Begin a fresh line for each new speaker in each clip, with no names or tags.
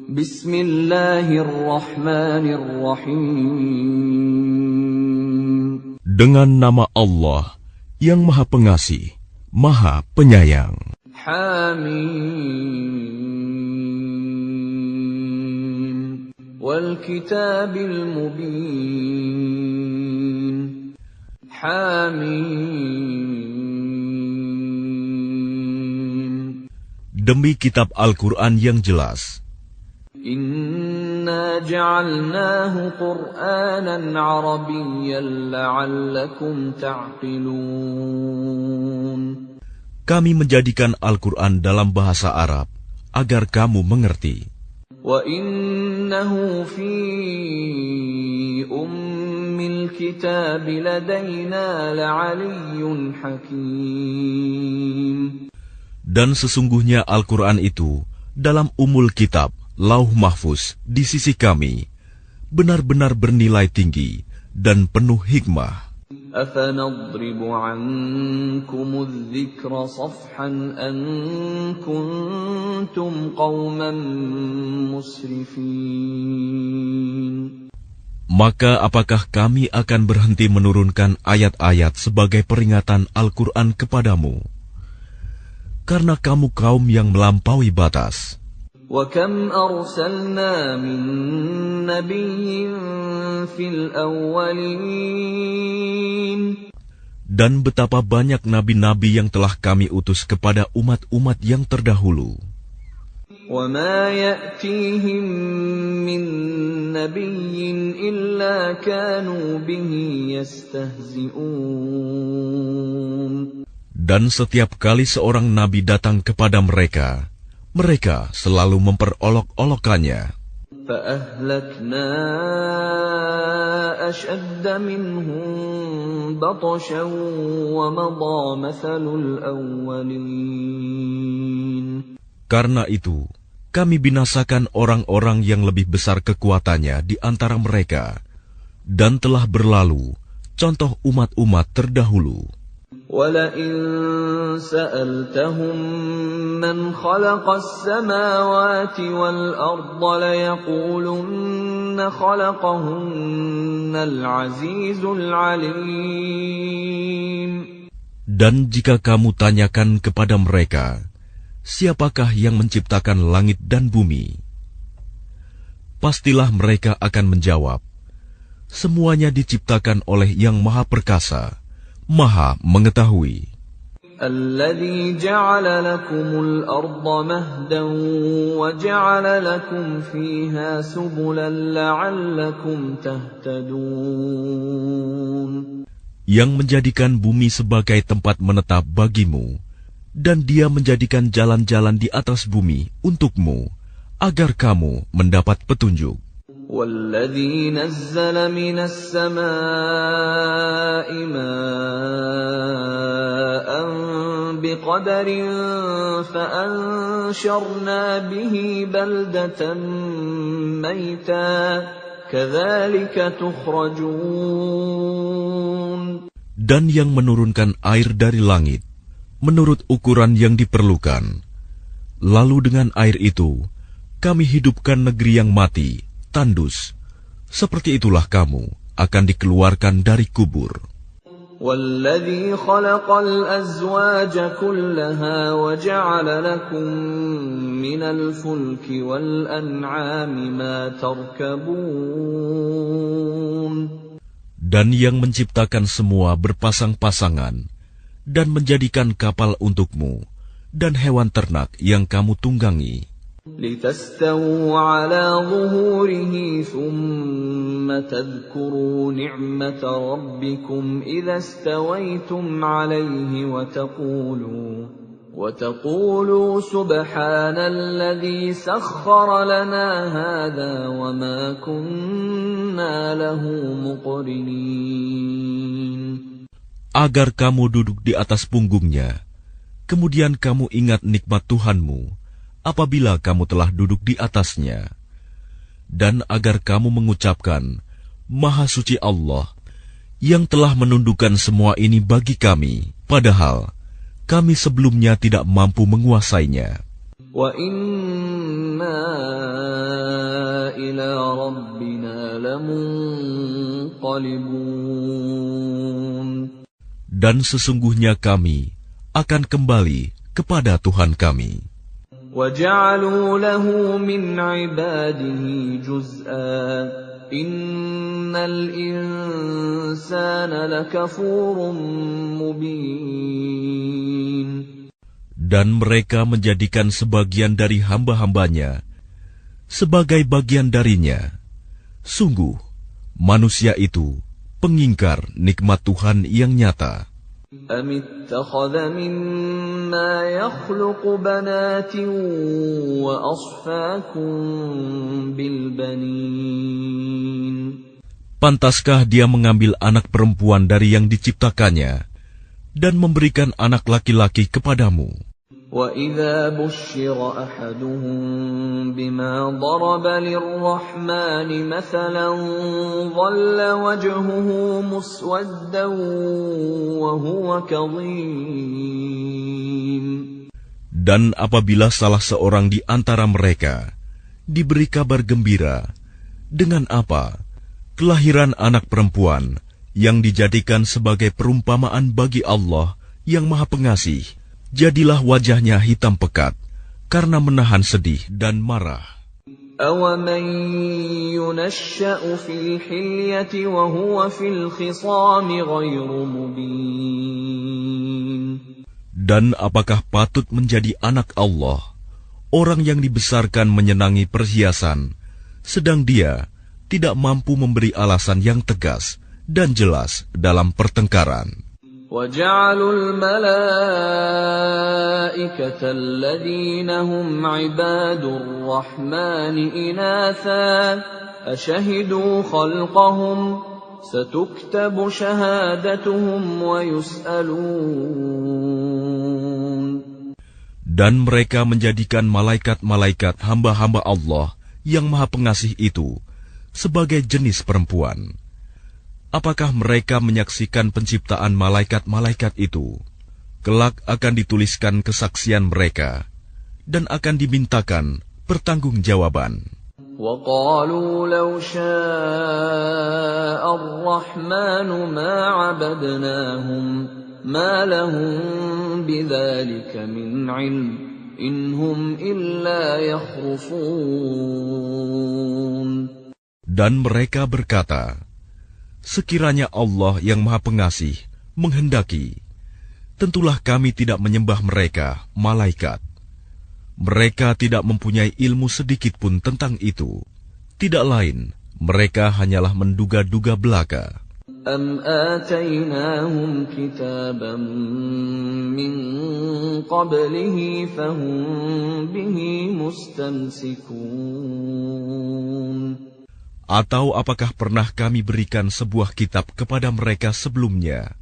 Bismillahirrahmanirrahim.
Dengan nama Allah yang Maha Pengasih, Maha Penyayang.
Hamim. Wal kitabil mubin. Hamim.
Demi kitab Al-Quran yang jelas.
Inna ja'alnahu Qur'anan Arabiyyan la'allakum ta'qilun.
Kami menjadikan Al-Quran dalam bahasa Arab agar kamu mengerti.
Wa innahu fi ummil kitab ladaina la'aliyyun hakim.
Dan sesungguhnya Al-Quran itu dalam umul kitab, Lauh Mahfuz di sisi kami, benar-benar bernilai tinggi dan penuh hikmah.
Afanadribu ankumudz dzikra safhan an kuntum qauman musrifin.
Maka apakah kami akan berhenti menurunkan ayat-ayat sebagai peringatan Al-Quran kepadamu? Karena kamu kaum yang melampaui batas.
وَكَمْ أَرْسَلْنَا مِن نَّبِيٍّ فِي الْأَوَّلِينَ.
Dan betapa banyak nabi-nabi yang telah kami utus kepada umat-umat yang terdahulu.
وَمَا يَأْتِيهِم مِّن نَّبِيٍّ إِلَّا كَانُوا بِهِ يَسْتَهْزِئُونَ.
Dan setiap kali seorang nabi datang kepada mereka, mereka selalu memperolok-olokkannya.
فَأَهْلَكْنَا أَشَدَّ مِنْهُمْ بَطْشًا وَمَضَى مَثَلُ الْأَوَّلِينَ.
Karena itu, kami binasakan orang-orang yang lebih besar kekuatannya di antara mereka, dan telah berlalu contoh umat-umat terdahulu.
وَلَئِن سَأَلْتَهُم مَّنْ خَلَقَ السَّمَاوَاتِ وَالْأَرْضَ لَيَقُولُنَّ خَلَقَهُنَّ الْعَزِيزُ الْعَلِيمُ.
Dan jika kamu tanyakan kepada mereka, siapakah yang menciptakan langit dan bumi? Pastilah mereka akan menjawab, semuanya diciptakan oleh Yang Maha Perkasa, Maha Mengetahui.
الَّذِي جَعَلَ لَكُمُ الْأَرْضَ مَهْدًا وَجَعَلَ لَكُمْ فِيهَا سُبُلًا لَعَلَّكُمْ تَهْتَدُونَ.
Yang menjadikan bumi sebagai tempat menetap bagimu, dan Dia menjadikan jalan-jalan di atas bumi untukmu, agar kamu mendapat petunjuk.
وَالَّذِي نَزَّلَ مِنَ السَّمَاءِ مَاءً بِقَدَرٍ فَأَنشَرْنَا بِهِ بَلْدَةً مَّيْتًا كَذَلِكَ تُخْرَجُونَ.
Dan yang menurunkan air dari langit menurut ukuran yang diperlukan, lalu dengan air itu kami hidupkan negeri yang mati, tandus. Seperti itulah kamu akan dikeluarkan dari kubur.
وَالَّذِي خَلَقَ الْأَزْوَاجَ كُلَّهَا وَجَعَلَ لَكُم مِّنَ الْفُلْكِ وَالْأَنْعَامِ مَا تَرْكَبُونَ.
Dan yang menciptakan semua berpasang-pasangan dan menjadikan kapal untukmu dan hewan ternak yang kamu tunggangi.
لِتَسْتَوُوا عَلَى ظُهُورِهِ ثُمَّ تَذْكُرُوا نِعْمَةَ رَبِّكُمْ إِذَا اسْتَوَيْتُمْ عَلَيْهِ وَتَقُولُوا سُبْحَانَ الَّذِي سَخَّرَ لَنَا هَذَا وَمَا كُنَّا لَهُ مُقْرِنِينَ.
Agar kamu duduk di atas punggungnya, kemudian kamu ingat nikmat Tuhanmu apabila kamu telah duduk di atasnya, dan agar kamu mengucapkan, Maha Suci Allah, yang telah menundukkan semua ini bagi kami, padahal kami sebelumnya tidak mampu menguasainya.
Wa inna ينقلبون
Dan sesungguhnya kami akan kembali kepada Tuhan kami.
وَجَعَلُوا لَهُ مِنْ عِبَادِهِ جُزْءًا إِنَّ الْإِنسَانَ لَكَفُورٌ مُبِينٌ
Dan mereka menjadikan sebagian dari hamba-hambanya sebagai bagian darinya. Sungguh, manusia itu pengingkar nikmat Tuhan yang nyata.
أَمِ اتَّخَذَ مِمَّا يَخْلُقُ بَنَاتٍ وَأَصْفَاكُم بِالْبَنِينَ
Pantaskah dia mengambil anak perempuan dari yang diciptakannya dan memberikan anak laki-laki kepadamu?
وَإِذَا بُشِّرَ أَحَدُهُم بِمَا ضَرَبَ لِلرَّحْمَنِ مَثَلًا ظَلَّ وَجْهُهُ مُسْوَدًّا وَهُوَ كَظِيمٌ
Dan apabila salah seorang di antara mereka diberi kabar gembira dengan apa? Kelahiran anak perempuan yang dijadikan sebagai perumpamaan bagi Allah yang Maha Pengasih, jadilah wajahnya hitam pekat karena menahan sedih dan marah.
أَوَمَن يُنَشَّأُ فِي الْحِلْيَةِ وَهُوَ فِي الْخِصَامِ غَيْرُ مُبِينٍ
Dan apakah patut menjadi anak Allah, orang yang dibesarkan menyenangi perhiasan, sedang dia tidak mampu memberi alasan yang tegas dan jelas dalam pertengkaran.
وَجَعَلُوا الْمَلَائِكَةَ الَّذِينَ هُمْ عِبَادُ الرَّحْمَنِ إِنَاثًا أَشَهِدُوا خَلْقَهُمْ سَتُكْتَبُ شَهَادَتُهُمْ وَيُسْأَلُونَ
Dan mereka menjadikan malaikat-malaikat hamba-hamba Allah yang Maha Pengasih itu sebagai jenis perempuan. Apakah mereka menyaksikan penciptaan malaikat-malaikat itu? Kelak akan dituliskan kesaksian mereka dan akan dimintakan pertanggungjawaban.
وَقَالُوا لَوْ شَاءَ الرَّحْمَنُ مَا عَبَدْنَاهُمْ مَا لَهُم بِذَلِكَ مِنْ عِلْمٍ إِنْ هُمْ إِلَّا يَخْرُصُونَ
Dan mereka berkata, sekiranya Allah yang Maha Pengasih menghendaki, tentulah kami tidak menyembah mereka, malaikat. Mereka tidak mempunyai ilmu sedikit pun tentang itu. Tidak lain, mereka hanyalah menduga-duga belaka.
أَمْ آتَيْنَاهُمْ كِتَابًا مِّن قَبْلِهِ فَهُمْ بِهِ مُسْتَمْسِكُونَ
Atau apakah pernah kami berikan sebuah kitab kepada mereka sebelumnya,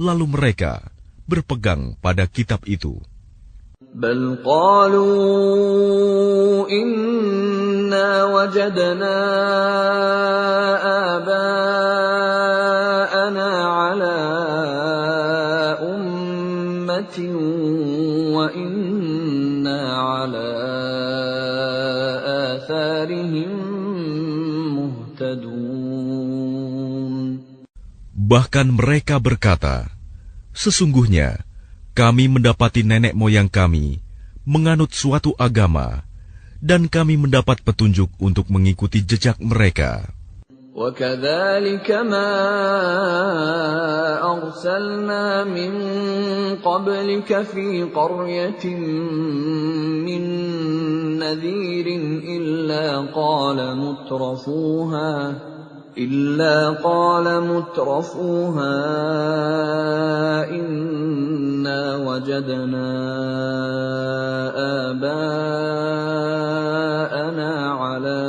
lalu mereka berpegang pada kitab itu?
بَلْ قَالُوا إِنَّا وَجَدْنَا آبَاءَنَا عَلَىٰ أُمَّةٍ وَإِنَّا عَلَىٰ آثَارِهِم
Bahkan mereka berkata, sesungguhnya kami mendapati nenek moyang kami menganut suatu agama, dan kami mendapat petunjuk untuk mengikuti jejak mereka.
وَكَذَلِكَ مَا أَرْسَلْنَا مِن قَبْلِكَ فِي قَرْيَةٍ مِّن نَّذِيرٍ إِلَّا قَالَ مُتْرَفُوهَا إِنَّا وَجَدْنَا آبَاءَنَا عَلَىٰ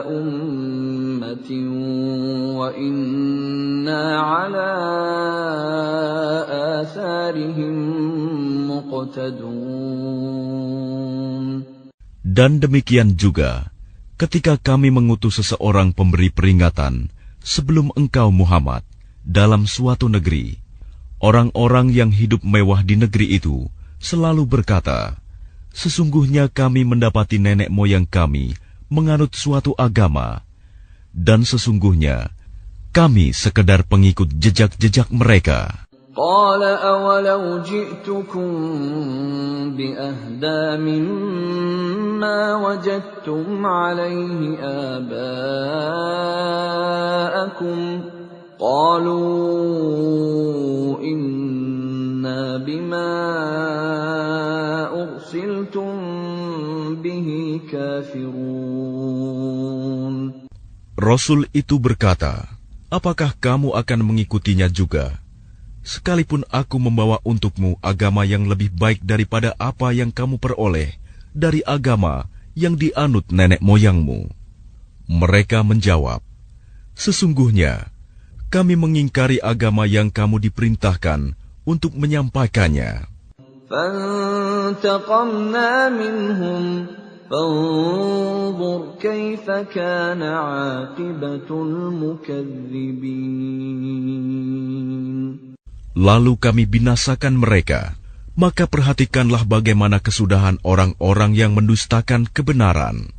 أُمَّةٍ وَإِنَّا عَلَىٰ آثَارِهِم مُقْتَدُونَ
Dan demikian juga, ketika kami mengutus seseorang pemberi peringatan sebelum engkau Muhammad dalam suatu negeri, orang-orang yang hidup mewah di negeri itu selalu berkata, sesungguhnya kami mendapati nenek moyang kami menganut suatu agama, Dan sesungguhnya kami sekedar pengikut jejak-jejak mereka.
قال أولو جئتكم بأهدى مما وجدتم عليه آباءكم قالوا إنا بما أرسلتم به كافرون.
Rasul itu berkata, apakah kamu akan mengikutinya juga? Sekalipun aku membawa untukmu agama yang lebih baik daripada apa yang kamu peroleh dari agama yang dianut nenek moyangmu. Mereka menjawab, sesungguhnya kami mengingkari agama yang kamu diperintahkan untuk menyampaikannya.
فانتقمنا منهم فانظر كيف كان عاقبة المكذبين.
Lalu kami binasakan mereka, maka perhatikanlah bagaimana kesudahan orang-orang yang mendustakan kebenaran.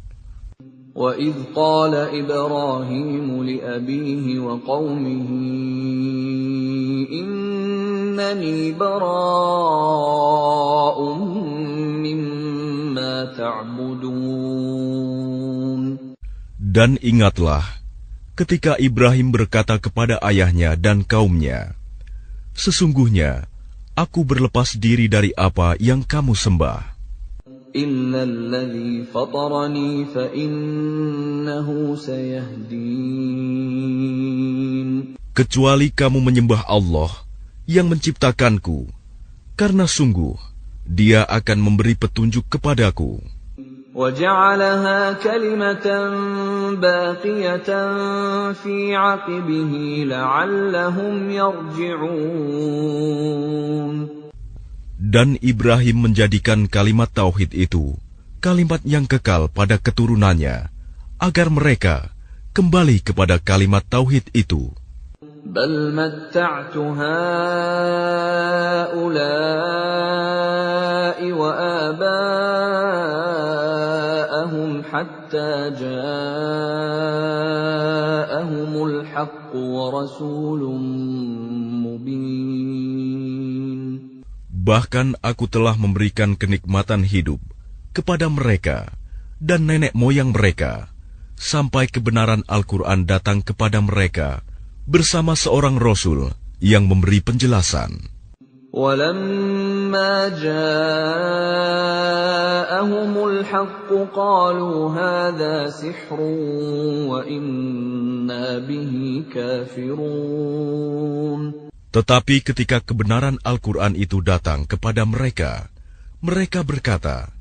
وَإِذْ قَالَ إِبْرَاهِيمُ لِأَبِيهِ وَقَوْمِهِ إِنَّنِي بَرَاءٌ مِّمَّا تَعْبُدُونَ.
Dan ingatlah, ketika Ibrahim berkata kepada ayahnya dan kaumnya, sesungguhnya, aku berlepas diri dari apa yang kamu sembah.
إِلَّا الَّذِي فَطَرَنِي فَإِنَّهُ سَيَهْدِينِ.
Kecuali kamu menyembah Allah yang menciptakanku, karena sungguh, Dia akan memberi petunjuk kepadaku.
وَجَعَلَهَا كَلِمَةً بَاقِيَةً فِي عَقِبِهِ لَعَلَّهُمْ يَرْجِعُونَ.
Dan Ibrahim menjadikan kalimat tauhid itu kalimat yang kekal pada keturunannya, agar mereka kembali kepada kalimat tauhid itu.
بَلْ مَتَّعْتُ هَؤُلَاءِ وَآبَاءَهُمْ حَتَّى جَاءَهُمُ الْحَقُّ وَرَسُولٌ مُّبِينٌ.
Bahkan aku telah memberikan kenikmatan hidup kepada mereka dan nenek moyang mereka, sampai kebenaran Al-Quran datang kepada mereka bersama seorang Rasul yang memberi penjelasan.
وَلَمَّا جَاءَهُمُ الْحَقُّ قَالُوا هَذَا سِحْرٌ وَإِنَّا بِهِ كَافِرُونَ.
Tetapi ketika kebenaran Al-Quran itu datang kepada mereka, mereka berkata,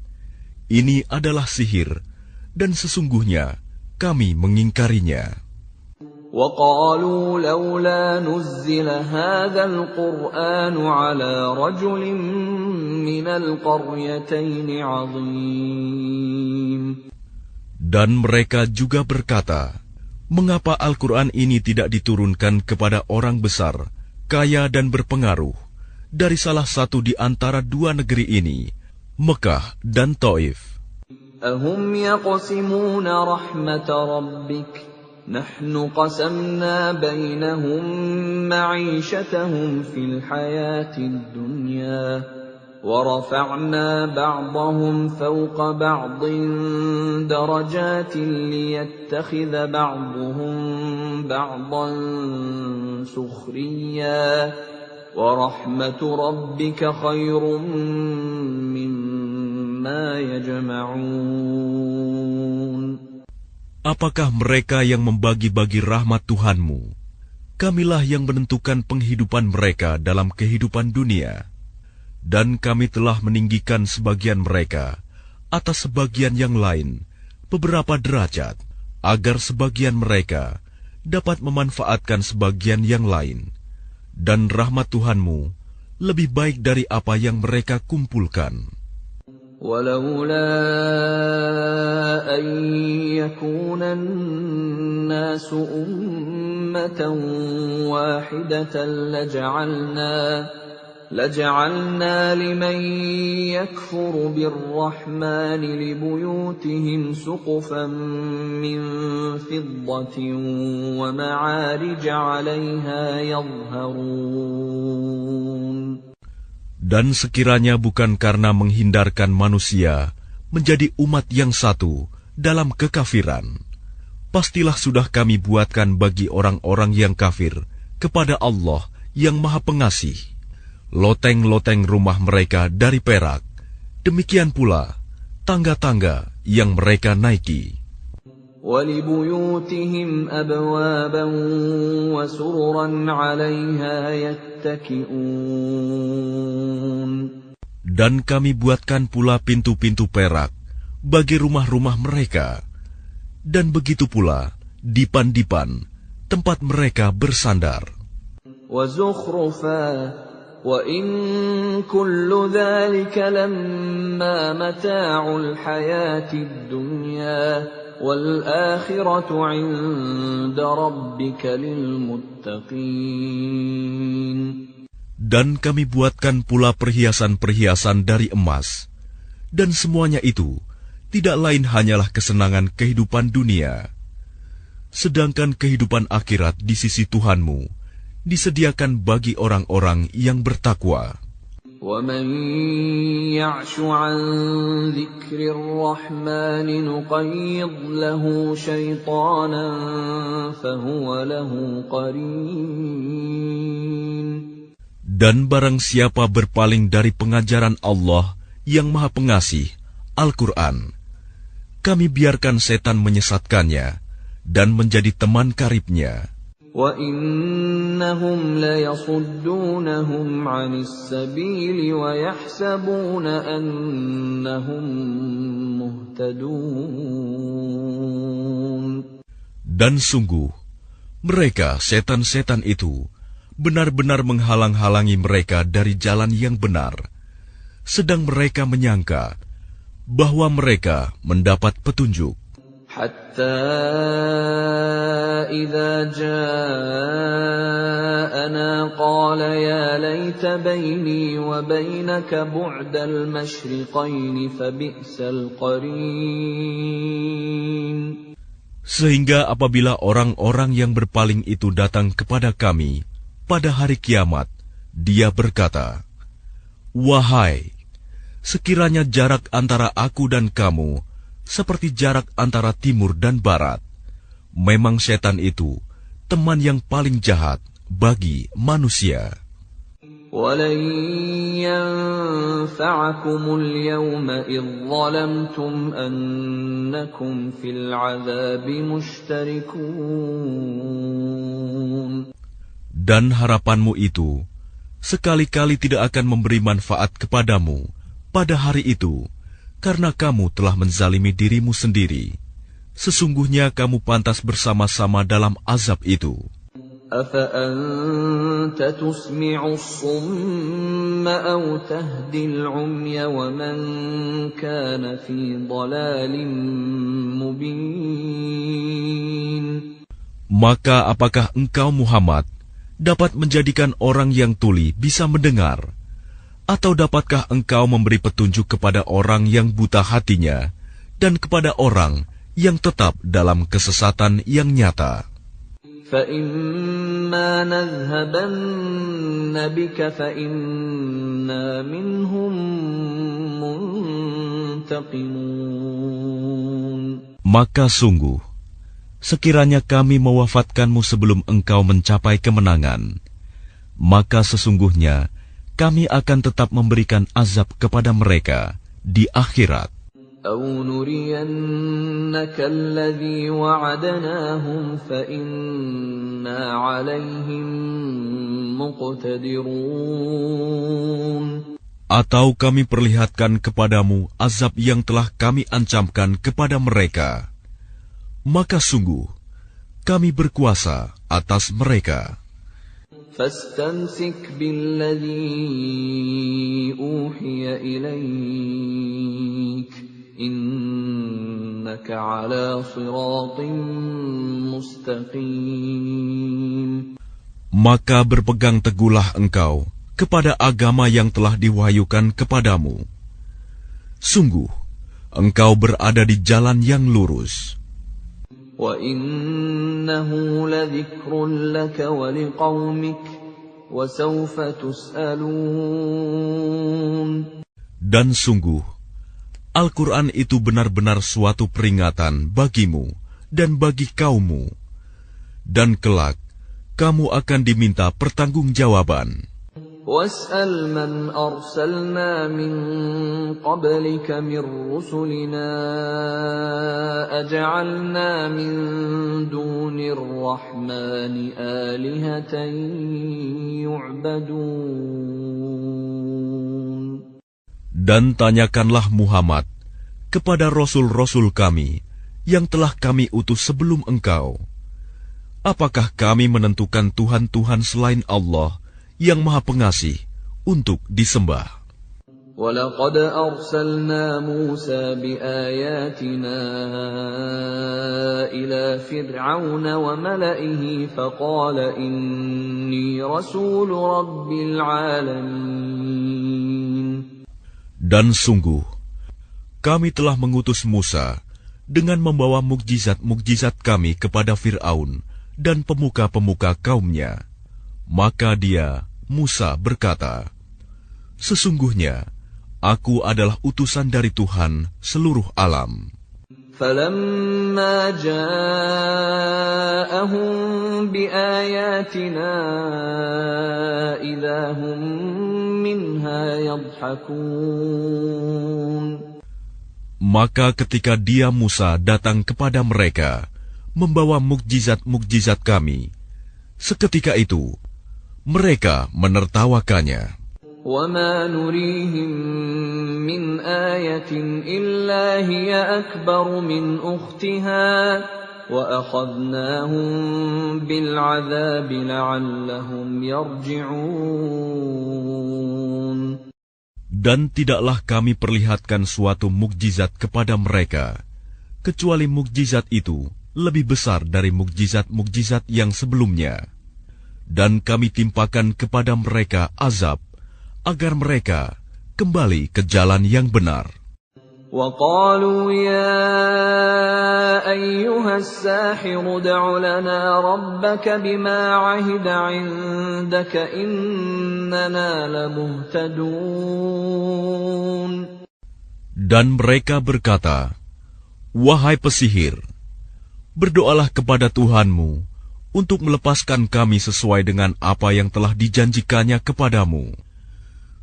ini adalah sihir, dan sesungguhnya kami mengingkarinya.
وَقَالُوا لَوْلَا نُزِّلَ هَذَا الْقُرْآنُ عَلَى رَجُلٍ مِّنَ الْقَرْيَتَيْنِ عَظِيمٍ.
Dan mereka juga berkata, mengapa Al-Quran ini tidak diturunkan kepada orang besar, kaya dan berpengaruh, dari salah satu di antara dua negeri ini, Mekah dan Taif.
أَهُمْ يَقْسِمُونَ رَحْمَةَ رَبِّكَ نَحْنُ قَسَمْنَا بَيْنَهُمْ مَعِيشَتَهُمْ فِي الْحَيَاةِ الدُّنْيَا وَرَفَعْنَا بَعْضَهُمْ فَوْقَ بَعْضٍ دَرَجَاتٍ لِيَتَّخِذَ بَعْضُهُمْ بَعْضًا سُخْرِيًّا وَرَحْمَةُ رَبِّكَ خَيْرٌ مِّمَّا يَجْمَعُونَ.
Apakah mereka yang membagi-bagi rahmat Tuhanmu? Kamilah yang menentukan penghidupan mereka dalam kehidupan dunia. Dan kami telah meninggikan sebagian mereka atas sebagian yang lain beberapa derajat, agar sebagian mereka dapat memanfaatkan sebagian yang lain. Dan rahmat Tuhanmu lebih baik dari apa yang mereka kumpulkan.
وَلَوْلَا أَن يَكُونَ النَّاسُ أُمَّةً وَاحِدَةً لَجَعَلْنَا لِمَن يَكْفُرُ بِالرَّحْمَنِ لِبُيُوتِهِمْ سُقُفًا مِّن فِضَّةٍ وَمَعَارِجَ عَلَيْهَا يَظْهَرُونَ.
Dan sekiranya bukan karena menghindarkan manusia menjadi umat yang satu dalam kekafiran, pastilah sudah kami buatkan bagi orang-orang yang kafir kepada Allah yang Maha Pengasih loteng-loteng rumah mereka dari perak, demikian pula tangga-tangga yang mereka naiki.
وَلِبُيُوتِهِمْ أَبْوَابًا وَسُرُرًا عَلَيْهَا يَتَّكِئُونَ.
Dan kami buatkan pula pintu-pintu perak bagi rumah-rumah mereka, dan begitu pula dipan-dipan tempat mereka bersandar.
وَزُخْرُفًا وَإِن كُلُّ ذَلِكَ لَمَّا مَتَاعُ الْحَيَاةِ الدُّنْيَا وَالْآخِرَةُ عِندَ رَبِّكَ لِلْمُتَّقِينَ.
Dan kami buatkan pula perhiasan-perhiasan dari emas, dan semuanya itu tidak lain hanyalah kesenangan kehidupan dunia. Sedangkan kehidupan akhirat di sisi Tuhanmu disediakan bagi orang-orang yang bertakwa.
وَمَن يَعْشُ عَن ذِكْرِ الرَّحْمَنِ نُقَيِّضْ لَهُ شَيْطَانًا فَهُوَ لَهُ قَرِينٌ.
Dan barang siapa berpaling dari pengajaran Allah yang Maha Pengasih, Al-Quran, kami biarkan setan menyesatkannya dan menjadi teman karibnya.
وَإِنَّهُمْ لَيَصُدُّونَهُمْ عَنِ السَّبِيلِ وَيَحْسَبُونَ أَنَّهُمْ مُهْتَدُونَ.
Dan sungguh, mereka setan-setan itu benar-benar menghalang-halangi mereka dari jalan yang benar, sedang mereka menyangka bahwa mereka mendapat petunjuk.
حَتَّى إِذَا جَاءَنَا قَالَ يَا لَيْتَ بَيْنِي وَبَيْنَكَ بُعْدَ الْمَشْرِقَيْنِ فَبِئْسَ الْقَرِينُ.
Sehingga apabila orang-orang yang berpaling itu datang kepada kami pada hari kiamat, dia berkata, "Wahai, sekiranya jarak antara aku dan kamu seperti jarak antara timur dan barat, memang setan itu teman yang paling jahat bagi manusia."
وَلَن يَنفَعَكُمُ الْيَوْمَ إِذ ظَّلَمْتُمْ أَنَّكُمْ فِي الْعَذَابِ مُشْتَرِكُونَ.
Dan harapanmu itu sekali-kali tidak akan memberi manfaat kepadamu pada hari itu, karena kamu telah menzalimi dirimu sendiri. Sesungguhnya kamu pantas bersama-sama dalam azab itu.
أَفَأَنْتَ تُسْمِعُ الصُّمَّ أَوْ تَهْدِي الْعُمْيَ وَمَنْ كَانَ فِي ضَلَالٍ مُبِينٍ.
Maka apakah engkau Muhammad dapat menjadikan orang yang tuli bisa mendengar? Atau dapatkah engkau memberi petunjuk kepada orang yang buta hatinya dan kepada orang yang tetap dalam kesesatan yang nyata?
فَإِمَّا نَذْهَبَنَّ بِكَ فَإِنَّا مِنْهُمْ مُنْتَقِمُونَ.
Maka sungguh, sekiranya kami mewafatkanmu sebelum engkau mencapai kemenangan, maka sesungguhnya kami akan tetap memberikan azab kepada mereka di akhirat.
أَوْ نُرِيَنَّكَ الَّذِي وَعَدْنَاهُمْ فَإِنَّا عَلَيْهِمْ مُقْتَدِرُونَ.
Atau kami perlihatkan kepadamu azab yang telah kami ancamkan kepada mereka, maka sungguh kami berkuasa atas mereka.
فَاسْتَمْسِكْ بِالَّذِي أُوحِيَ إِلَيْكَ إِنَّكَ عَلَى صِرَاطٍ مُسْتَقِيمٍ.
Maka berpegang teguhlah engkau kepada agama yang telah diwahyukan kepadamu. Sungguh, engkau berada di jalan yang lurus.
وَإِنَّهُ لَذِكْرٌ لَكَ وَلِقَوْمِكَ وَسَوْفَ تُسْأَلُونَ.
Dan sungguh, Al-Quran itu benar-benar suatu peringatan bagimu dan bagi kaummu. Dan kelak, kamu akan diminta pertanggungjawaban.
وَاسْأَلْ مَنْ أَرْسَلْنَا مِنْ قَبْلِكَ مِنْ رُسُلِنَا أَجَعَلْنَا مِنْ دُونِ الرَّحْمَنِ آلِهَةً يُعْبَدُونَ.
Dan tanyakanlah Muhammad kepada rasul-rasul kami yang telah kami utus sebelum engkau. Apakah kami menentukan Tuhan-Tuhan selain Allah yang Maha Pengasih untuk disembah?
وَلَقَدْ أَرْسَلْنَا مُوسَى بِآيَاتِنَا إِلَى فِرْعَوْنَ وَمَلَئِهِ فَقَالَ إِنِّي رَسُولُ رَبِّ الْعَالَمِينَ.
Dan sungguh, kami telah mengutus Musa dengan membawa mukjizat-mukjizat kami kepada Fir'aun dan pemuka-pemuka kaumnya. Maka dia, Musa, berkata, "Sesungguhnya, aku adalah utusan dari Tuhan seluruh alam."
فَلَمَّا جَاءَهُم بِآيَاتِنَا إِذَا هُم مِّنْهَا يَضْحَكُونَ.
Maka ketika dia, Musa, datang kepada mereka, membawa mukjizat-mukjizat kami, seketika itu mereka menertawakannya.
وَمَا نُرِيهِم مِّنْ آيَةٍ إِلَّا هِيَ أَكْبَرُ مِنْ أُخْتِهَا وَأَخَذْنَاهُم بِالْعَذَابِ لَعَلَّهُمْ يَرْجِعُونَ.
Dan tidaklah kami perlihatkan suatu mukjizat kepada mereka, kecuali mukjizat itu lebih besar dari mukjizat-mukjizat yang sebelumnya. Dan kami timpakan kepada mereka azab, agar mereka kembali ke jalan yang benar.
وَقَالُوا يَا أَيُّهَا السَّاحِرُ ادْعُ لَنَا رَبَّكَ بِمَا عَهِدَ عِندَكَ إِنَّنَا لَمُهْتَدُونَ.
Dan mereka berkata, "Wahai pesihir, berdoalah kepada Tuhanmu untuk melepaskan kami sesuai dengan apa yang telah dijanjikannya kepadamu.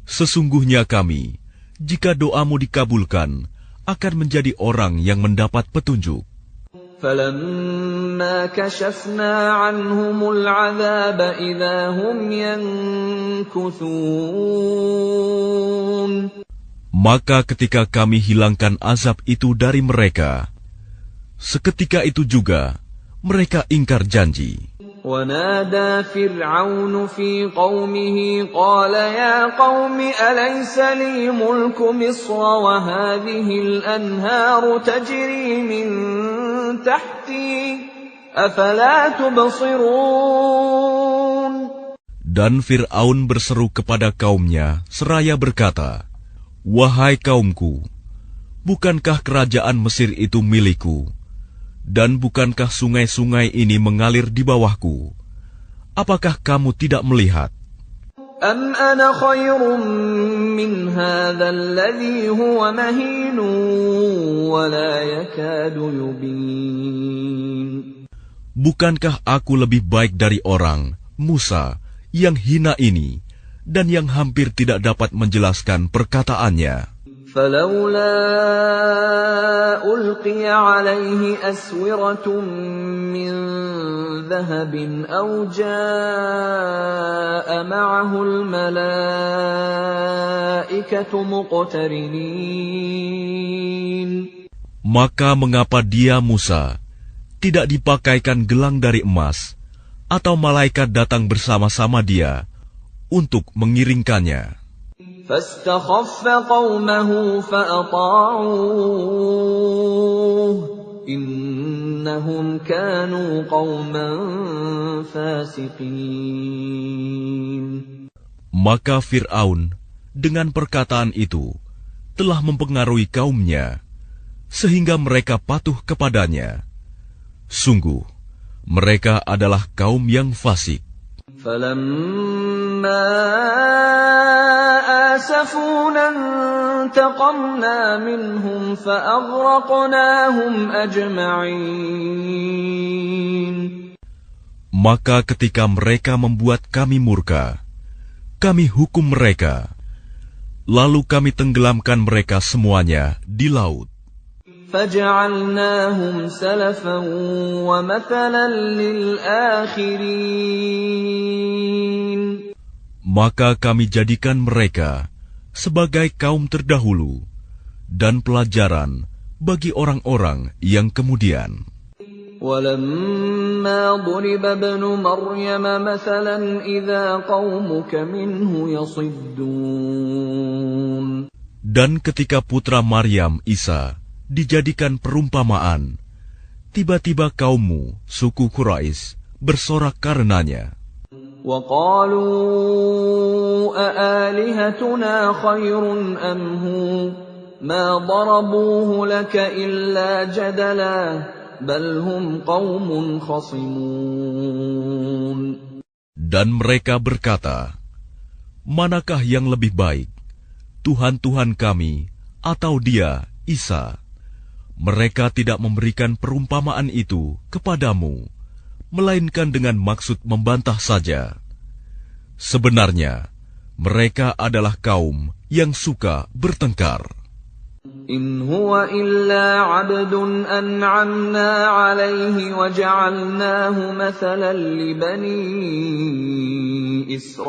Sesungguhnya kami, jika doamu dikabulkan, akan menjadi orang yang mendapat petunjuk."
فَلَمَّا كَشَفْنَا عَنْهُمُ الْعَذَابَ إِذَا هُمْ يَنكُثُونَ.
Maka ketika kami hilangkan azab itu dari mereka, seketika itu juga mereka ingkar janji.
وَنَادَى فِرْعَوْنُ فِي قَوْمِهِ قَالَ يَا قَوْمِ أَلَيْسَ لِي مُلْكُ مِصْرَ وَهَٰذِهِ الْأَنْهَارُ تَجْرِي مِن تَحْتِي أَفَلَا تُبْصِرُونَ.
Dan Fir'aun berseru kepada kaumnya seraya berkata, "Wahai kaumku, bukankah kerajaan Mesir itu milikku? Dan bukankah sungai-sungai ini mengalir di bawahku? Apakah kamu tidak melihat?
أَمْ أَنَا خَيْرٌ مِّنْ هَٰذَا الَّذِي هُوَ مَهِينٌ وَلَا يَكَادُ يُبِينُ.
Bukankah aku lebih baik dari orang, Musa, yang hina ini, dan yang hampir tidak dapat menjelaskan perkataannya?"
فَلَوْلَا أُلْقِيَ عَلَيْهِ أَسْوِرَةٌ مِّن ذَهَبٍ أَوْ جَاءَ مَعَهُ الْمَلَائِكَةُ مُقْتَرِنِينَ.
Maka mengapa dia, Musa, tidak dipakaikan gelang dari emas, atau malaikat datang bersama-sama dia untuk mengiringkannya?
فَاسْتَخَفَّ قَوْمَهُ فَأَطَاعُوهُ إِنَّهُمْ كَانُوا قَوْمًا فَاسِقِينَ.
Maka Fir'aun dengan perkataan itu telah mempengaruhi kaumnya, sehingga mereka patuh kepadanya. Sungguh, mereka adalah kaum yang fasik.
فَلَمَّا آسَفُونَا انتَقَمْنَا مِنْهُمْ فَأَغْرَقْنَاهُمْ أَجْمَعِينَ.
Maka ketika mereka membuat kami murka, kami hukum mereka, lalu kami tenggelamkan mereka semuanya di laut.
فَجَعَلْنَاهُمْ سَلَفًا وَمَثَلًا لِلْآخِرِينَ.
Maka kami jadikan mereka sebagai kaum terdahulu dan pelajaran bagi orang-orang yang kemudian.
وَلَمَّا ضُرِبَ ابْنُ مَرْيَمَ مَثَلًا إِذَا قَوْمُكَ مِنْهُ يَصِدُّونَ.
Dan ketika putra Maryam, Isa, dijadikan perumpamaan, tiba-tiba kaummu, suku Quraisy, bersorak karenanya.
وَقَالُوا أَآلِهَتُنَا خَيْرٌ أَمْ هُوَ مَا ضَرَبُوهُ لَكَ إِلَّا جَدَلًا بَلْ هُمْ قَوْمٌ خَصِمُونَ.
Dan mereka berkata, manakah yang lebih baik, Tuhan-Tuhan kami atau dia, Isa? Mereka tidak memberikan perumpamaan itu kepadamu, melainkan dengan maksud membantah saja. Sebenarnya, mereka adalah kaum yang suka bertengkar.
إِنْ هُوَ إِلَّا عَبْدٌ أَنْعَمْنَا عَلَيْهِ وَجَعَلْنَاهُ مَثَلًا لِبَنِي إِسْرَائِيلَ.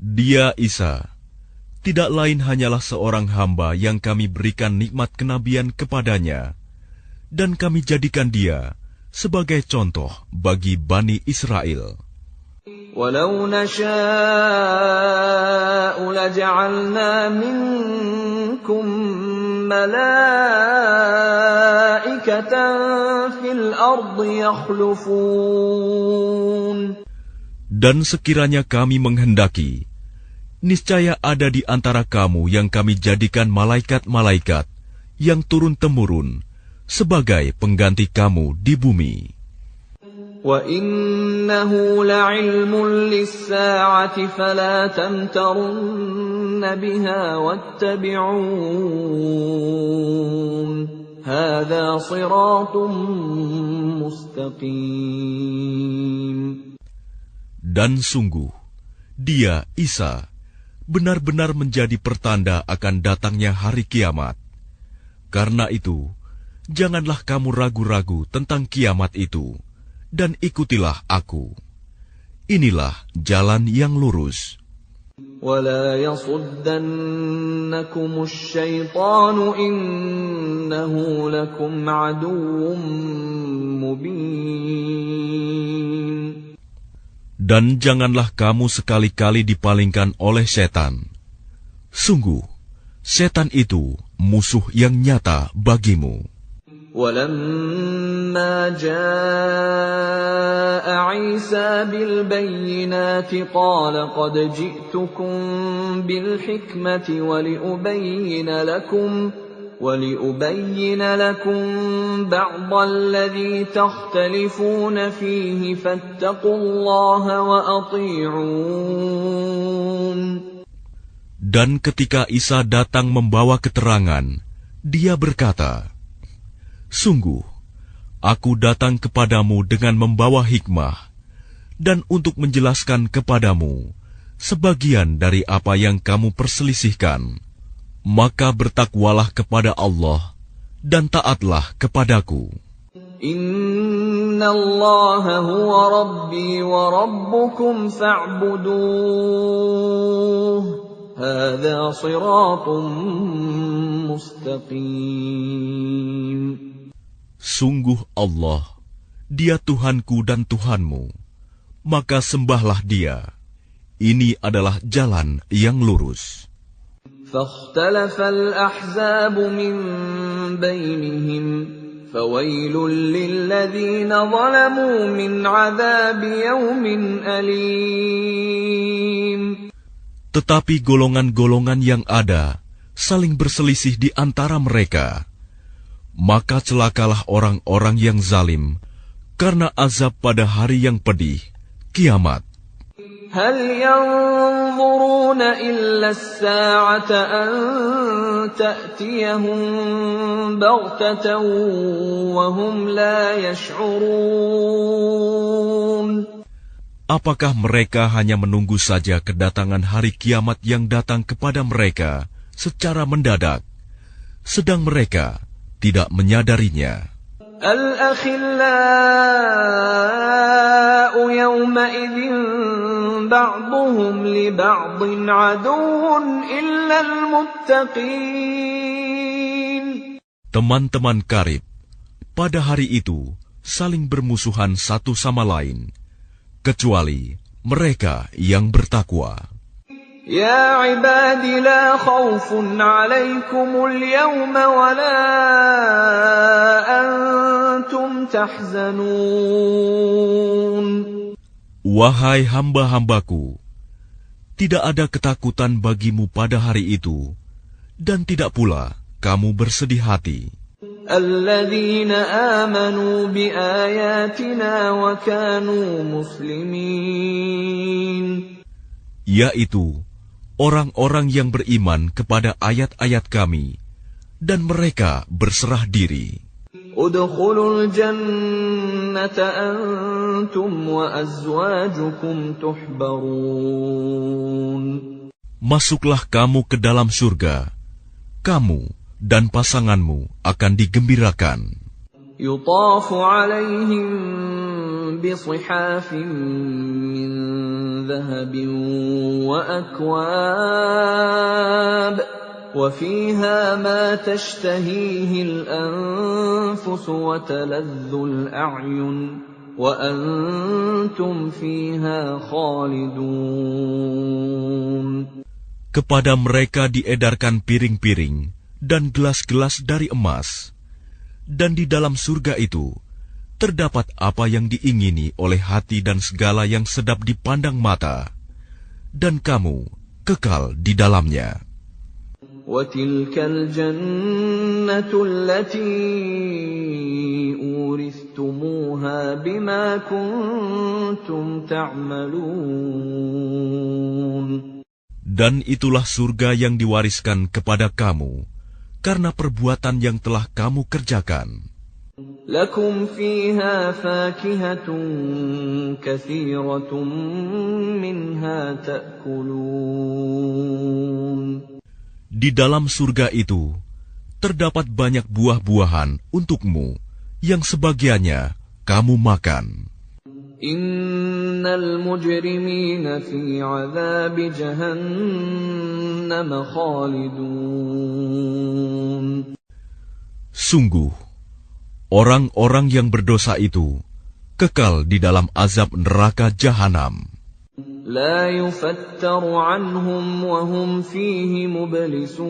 Dia, Isa, tidak lain hanyalah seorang hamba yang kami berikan nikmat kenabian kepadanya, dan kami jadikan dia sebagai contoh bagi Bani Israel.
وَلَوْ نَشَاءُ لَجَعَلْنَا مِنكُم مَّلَائِكَةً فِي الْأَرْضِ يَخْلُفُونَ.
Dan sekiranya kami menghendaki, niscaya ada di antara kamu yang kami jadikan malaikat-malaikat yang turun-temurun sebagai pengganti kamu di bumi.
وَإِنَّهُ لَعِلْمٌ لِلسَّاعَةِ فَلَا تَمْتَرُنَّ بِهَا وَاتَّبِعُونِ هَذَا صِرَاطٌ مُسْتَقِيمٌ.
Dan sungguh, dia, Isa, benar-benar menjadi pertanda akan datangnya hari kiamat. Karena itu, janganlah kamu ragu-ragu tentang kiamat itu, dan ikutilah aku. Inilah jalan yang lurus.
وَلَا يَصُدَّنَّكُمُ الشَّيْطَانُ إِنَّهُ لَكُمْ عَدُوٌّ مُبِينٌ.
Dan janganlah kamu sekali-kali dipalingkan oleh setan. Sungguh, setan itu musuh yang nyata bagimu.
وَلَمَّا جَاءَ عِيسَى بِالْبَيِّنَاتِ قَالَ قَدْ جِئْتُكُم بِالْحِكْمَةِ وَلِأُبَيِّنَ لَكُم بَعْضَ الَّذِي تَخْتَلِفُونَ فِيهِ فَاتَّقُوا اللَّهَ وَأَطِيعُونِ.
Dan ketika Isa datang membawa keterangan, dia berkata, sungguh, aku datang kepadamu dengan membawa hikmah, dan untuk menjelaskan kepadamu sebagian dari apa yang kamu perselisihkan. Maka bertakwalah kepada Allah, dan taatlah kepadaku.
Inna Allah huwa Rabbi wa Rabbukum fa'buduh. Hadha siratun mustaqim.
Sungguh Allah, Dia Tuhanku dan Tuhanmu, maka sembahlah Dia. Ini adalah jalan yang lurus.
فاختلف الأحزاب من بينهم فَوَيْلٌ لِّلَّذِينَ ظَلَمُوا مِنْ عَذَابِ يَوْمٍ أَلِيمٍ.
Tetapi golongan-golongan yang ada saling berselisih di antara mereka. Maka celakalah orang-orang yang zalim karena azab pada hari yang pedih, kiamat.
هَلْ يَنظُرُونَ إِلَّا السَّاعَةَ أَن تَأْتِيَهُم بَغْتَةً وَهُمْ لَا يَشْعُرُونَ.
Apakah mereka hanya menunggu saja kedatangan hari kiamat yang datang kepada mereka secara mendadak, sedang mereka tidak menyadarinya?
الْأَخِلَّاءُ يَوْمَئِذٍ بَعْضُهُمْ لِبَعْضٍ عَدُوٌّ إِلَّا الْمُتَّقِينَ.
Teman-teman karib pada hari itu saling bermusuhan satu sama lain, kecuali mereka yang bertakwa.
يا عباد لا خوف عليكم اليوم ولا أنتم تحزنون.
Wahai hamba-hambaku, tidak ada ketakutan bagimu pada hari itu, dan tidak pula kamu bersedih hati.
الذين آمنوا بآياتنا وكانوا مسلمين.
Yaitu orang-orang yang beriman kepada ayat-ayat kami, dan mereka berserah diri.
ادخلوا الجنة أنتم وأزواجكم تحبرون.
Masuklah kamu ke dalam surga, kamu dan pasanganmu akan digembirakan.
يطاف عليهم بصحاف من ذهب وأكواب وفيها ما تشتهيه الأنفس وتلذ الأعين وأنتم فيها خالدون.
Kepada mereka diedarkan piring-piring dan gelas-gelas dari emas, dan di dalam surga itu terdapat apa yang diingini oleh hati dan segala yang sedap dipandang mata, dan kamu kekal di dalamnya.
وَتِلْكَ الْجَنَّةُ الَّتِي أُورِثْتُمُوهَا بِمَا كُنتُمْ تَعْمَلُونَ.
Dan itulah surga yang diwariskan kepada kamu karena perbuatan yang telah kamu kerjakan.
لَكُمْ فِيهَا فَاكِهَةٌ كَثِيرَةٌ مِنْهَا تَأْكُلُونَ.
Di dalam surga itu terdapat banyak buah-buahan untukmu yang sebagiannya kamu makan.
Innal mujrimina fi 'adzabi jahannam khalidun.
Sungguh, orang-orang yang berdosa itu kekal di dalam azab neraka jahanam.
La yufattaru anhum wa hum fihi mublisun.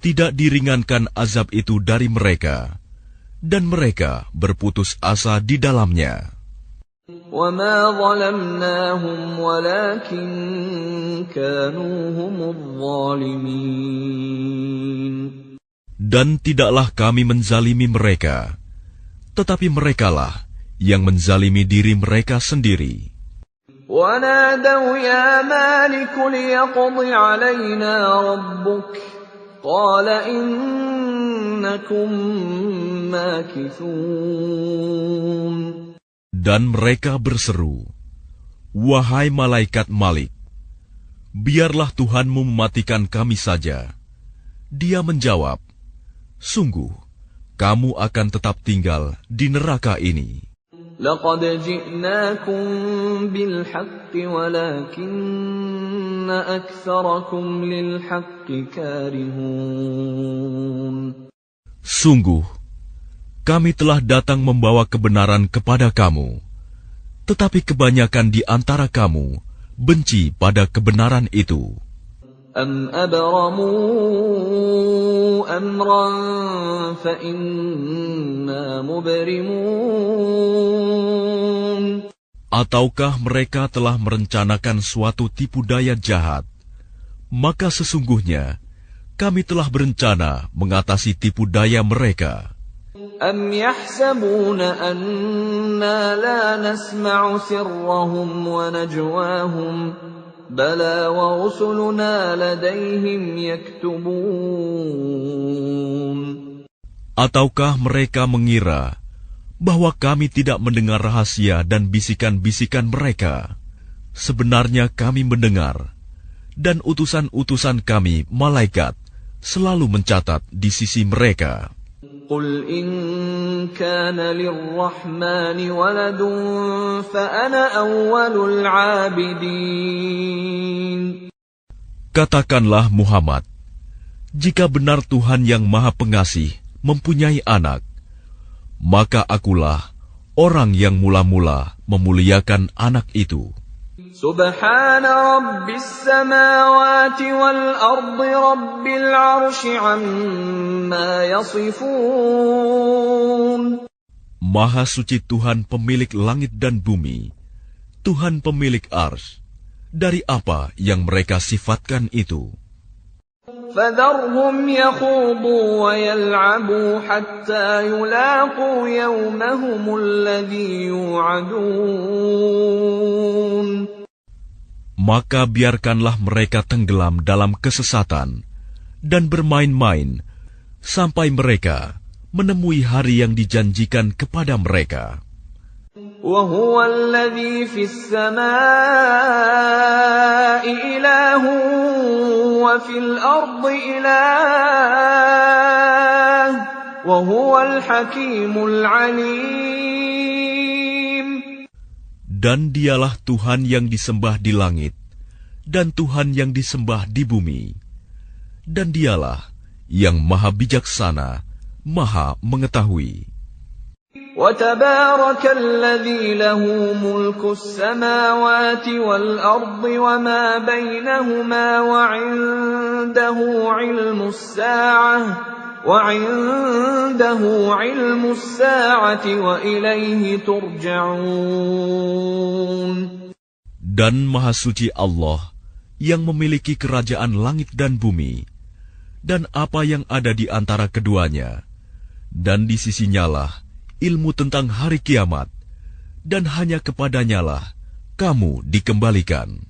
Tidak diringankan azab itu dari mereka, dan mereka berputus asa di dalamnya.
وَمَا ظَلَمْنَاهُمْ وَلَكِنْ كَانُوا هُمُ الظَّالِمِينَ.
Dan tidaklah kami menzalimi mereka, tetapi merekalah yang menzalimi diri mereka sendiri.
وَنَادَوْا يَا مَالِكُ لِيَقْضِ عَلَيْنَا رَبُّكَ قَالَ إِنَّكُمْ مَاكِثُونَ.
Dan mereka berseru, "Wahai malaikat Malik, biarlah Tuhanmu mematikan kami saja." Dia menjawab, "Sungguh, kamu akan tetap tinggal di neraka ini."
لَقَدْ جِئْنَاكُمْ بِالْحَقِّ وَلَكِنَّ أَكْثَرَكُمْ لِلْحَقِّ كَارِهُونَ.
Sungguh, kami telah datang membawa kebenaran kepada kamu, tetapi kebanyakan di antara kamu benci pada kebenaran itu.
أَمْ أَبْرَمُوا أَمْرًا فَإِنَّا مُبْرِمُونَ.
Ataukah mereka telah merencanakan suatu tipu daya jahat? Maka sesungguhnya kami telah berencana mengatasi tipu daya mereka.
أَمْ يَحْسَبُونَ أَنَّا لَا نَسْمَعُ سِرَّهُمْ وَنَجْوَاهُمْ بَلَى وَرُسُلُنَا لَدَيْهِمْ يَكْتُبُونَ.
Ataukah mereka mengira bahwa kami tidak mendengar rahasia dan bisikan-bisikan mereka? Sebenarnya kami mendengar, dan utusan-utusan kami, malaikat, selalu mencatat di sisi mereka.
قُلْ إِنْ كَانَ لِلرَّحْمَنِ وَلَدٌ فَأَنَا أَوَّلُ الْعَابِدِينَ.
Katakanlah Muhammad, jika benar Tuhan yang Maha Pengasih mempunyai anak, maka akulah orang yang mula-mula memuliakan anak itu.
Subhana Rabbis samawati wal ardi Rabbil arsy amma yasifun.
Maha suci Tuhan pemilik langit dan bumi, Tuhan pemilik arsy, dari apa yang mereka sifatkan itu.
فَذَرْهُمْ يَخُوضُوا وَيَلْعَبُوا حَتَّى يُلَاقُوا يَوْمَهُمُ الَّذِي يُوعَدُونَ.
Maka biarkanlah mereka tenggelam dalam kesesatan dan bermain-main sampai mereka menemui hari yang dijanjikan kepada mereka.
وَهُوَ الَّذِي فِي السَّمَاءِ إِلَٰهٌ وَفِي الْأَرْضِ إِلَٰهٌ وَهُوَ الْحَكِيمُ الْعَلِيمُ.
Dan dialah Tuhan yang disembah di langit, dan Tuhan yang disembah di bumi. Dan dialah yang maha bijaksana, maha mengetahui.
وَتَبَارَكَ الَّذِي لَهُ مُلْكُ السَّمَاوَاتِ وَالْأَرْضِ وَمَا بَيْنَهُمَا وَعِندَهُ عِلْمُ السَّاعَةِ وَإِلَيْهِ تُرْجَعُونَ.
Dan Maha Suci Allah yang memiliki kerajaan langit dan bumi, dan apa yang ada di antara keduanya, dan di sisinyalah ilmu tentang hari kiamat, dan hanya kepadanyalah kamu dikembalikan.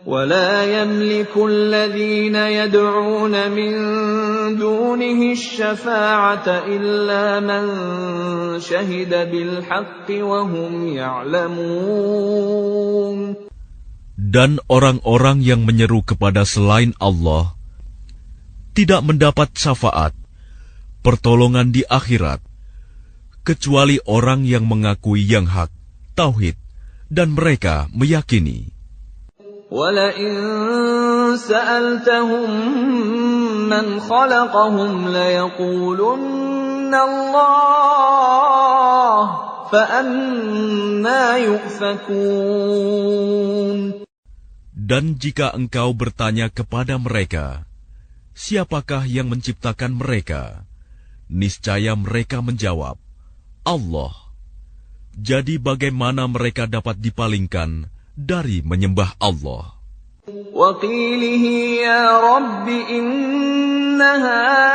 وَلَا يَمْلِكُ الَّذِينَ يَدْعُونَ مِن دُونِهِ الشَّفَاعَةَ إِلَّا مَن شَهِدَ بِالْحَقِّ وَهُمْ يَعْلَمُونَ.
Dan orang-orang yang menyeru kepada selain Allah tidak mendapat syafaat, pertolongan di akhirat, kecuali orang yang mengakui yang hak, tauhid, dan mereka meyakini.
وَلَئِن سَأَلْتَهُم مَّنْ خَلَقَهُمْ لَيَقُولُنَّ اللَّهُ فَأَنَّىٰ يُؤْفَكُونَ.
Dan jika engkau bertanya kepada mereka, siapakah yang menciptakan mereka? Niscaya mereka menjawab, Allah. Jadi bagaimana mereka dapat dipalingkan dari menyembah Allah?
وَقِيلِهِ يَا رَبِّ إِنَّ هَٰؤُلَاءِ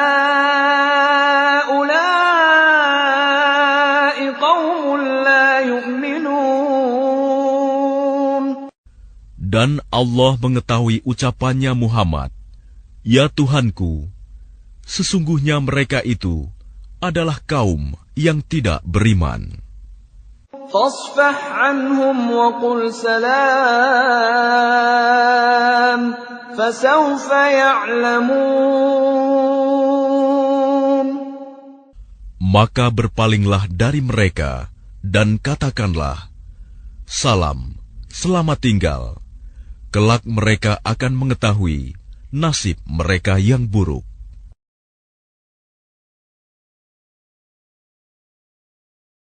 قَوْمٌ لَّا يُؤْمِنُونَ.
Dan Allah mengetahui ucapannya Muhammad, Ya Tuhanku, sesungguhnya mereka itu adalah kaum yang tidak beriman.
فَاصْفَحْ عَنْهُمْ وَقُلْ سَلَامٌ فَسَوْفَ يَعْلَمُونَ.
Maka berpalinglah dari mereka dan katakanlah, Salam, selamat tinggal. Kelak mereka akan mengetahui nasib mereka yang buruk.